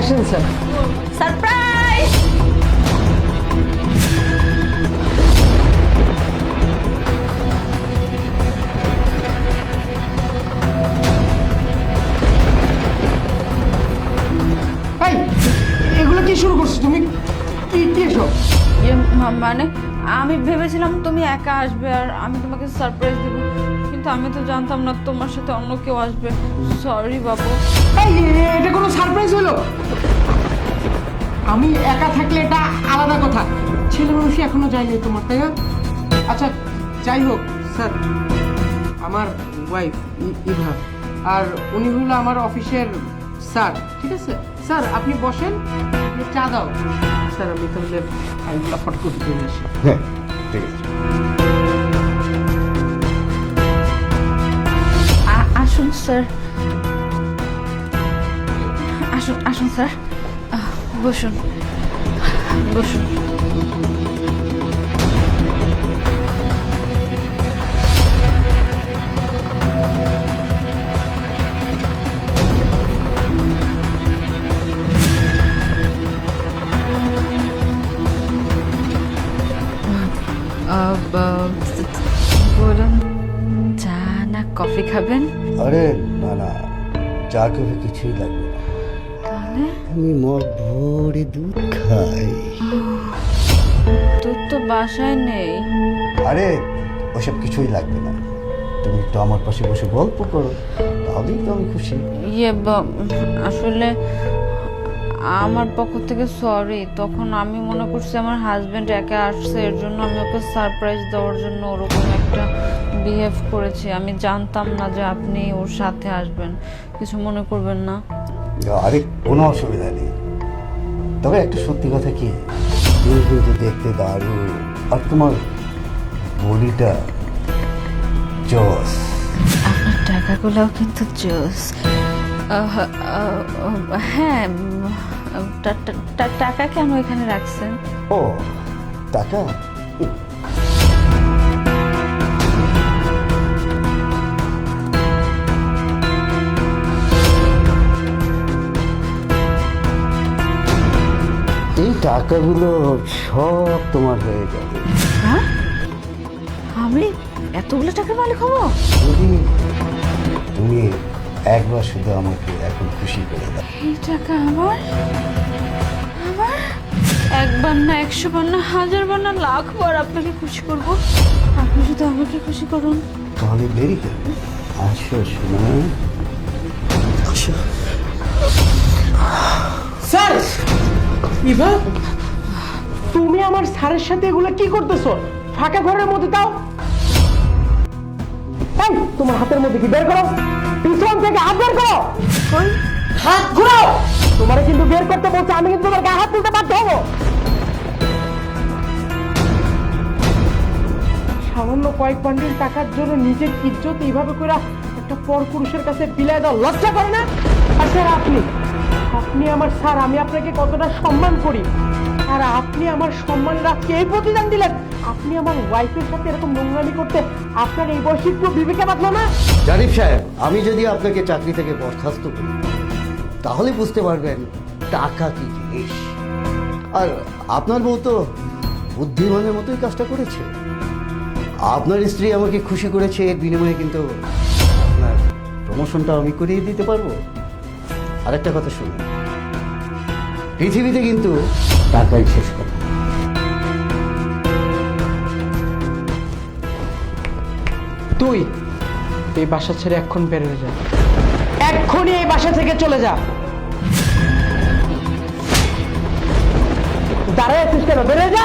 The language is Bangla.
আসেন স্যার। সারপ্রাইজ! এই এগুলো কি শুরু করছো তুমি? কি কি এসব? মানে আমি ভেবেছিলাম তুমি একা আসবে আর আমি তোমাকে সারপ্রাইজ দেবো, কিন্তু আমি তো জানতাম না তোমার সাথে অন্য কেউ আসবে। সরি বাবু। এই এটা কোনো সারপ্রাইজ হলো? আমি একা থাকলে এটা আলাদা কথা, ছেলে মানুষই এখনো যায়নি তোমার, তাই না? আচ্ছা যাই হোক স্যার, আমার ওয়াইফ ইভা, আর উনি হলো আমার অফিসের স্যার, ঠিক আছে? স্যার আপনি বসেন, আপনি চা দাও। স্যার আমি তাহলে ফাইলগুলো ফট করে দিয়ে আসি। হ্যাঁ ঠিক আছে। আসুন স্যার, আসুন আসুন স্যার, বসুন বসুন। বলুন, চা না কফি খাবেন? আরে না না, চা কফি কিছুই লাগবে না, তাহলে আমি মগ ভরে দুধ খাই। দুধ তো বাসায় নেই। আরে ওসব কিছুই লাগবে না, তুমি একটু আমার পাশে বসে গল্প করো, তাহলেই তো আমি খুশি। আসলে আমার পক্ষ থেকে সরি, তখন আমি মনে করছি আমার হাজবেন্ড একা আসছে, এর জন্য আমি ওকে সারপ্রাইজ দেওয়ার জন্য ওরকম একটা বিহেভ করেছি। আমি জানতাম না যে আপনি ওর সাথে আসবেন, কিছু মনে করবেন না। আরে কোনো অসুবিধা নেই, তবে একটা সত্যি কথা কি, তুমি কিন্তু দেখতে দারুণ, আর তোমার বডিটা জস। আপনার টাকাগুলোও কিন্তু জোস। হ্যাঁ, টাকা কেন এখানে রাখছেন? ও টাকা, এই টাকাগুলো সব তোমার হয়ে যাবে হ্যাঁ, আমি এতগুলো টাকার মালিক হবো? যদি তুমি একবার শুধু আমাকে এখন খুশি করে দাও। এই টাকা আমার, আমার একবার না 100 বার না 1000 বার না লাখ বার আপনাকে খুশি করব। আপনি শুধু আমাকে খুশি করুন। তাহলে দেরি কেন, আসো শোনা, আসো। স্যার, ইভা তুমি আমার স্যারের সাথে এগুলো কি করতেছো? ফাঁকা ঘরের মধ্যে দাও। এই তোমার হাতের মধ্যে কি, বের করো, পিছন থেকে হাত বের করো। হাত ঘুরাও। তোমারে কিন্তু বের করতে বলছে, আমি কিন্তু তোমার গায়ে হাত তুলতে বাধ্য হবো। সামান্য কয়েক বান্ডিল টাকার জন্য নিজের ইজ্জত এইভাবে করে একটা পরপুরুষের কাছে বিলায় দাও, লজ্জা করে না? আর স্যার আপনি আপনি আমার স্যার, আমি আপনাকে কতটা সম্মান করি, আর আপনি আমার সম্মানের আজকে এই প্রতিদান দিলেন। আপনি আমার ওয়াইফের সাথে এরকম নোংরামি করতে আপনার এই বয়সে একটু বিবেকে বাঁধলো না? জারিফ সাহেব, আমি যদি আপনাকে চাকরি থেকে বরখাস্ত করি তাহলে বুঝতে পারবেন টাকা কি জিনিস। আর আপনার বউ তো বুদ্ধিমানের মতোই কাজটা করেছে, আপনার স্ত্রী আমাকে খুশি করেছে, এর বিনিময়ে কিন্তু আপনার প্রমোশনটা আমি করিয়ে দিতে পারবো। আরেকটা কথা শুনুন, পৃথিবীতে কিন্তু টাকাই শেষ কথা। তুই এই বাসা ছেড়ে এখন বের হয়ে যা, এক্ষুনি এই বাসা থেকে চলে যা। দাঁড়ায় আছিস কেন? বের হয়ে যা।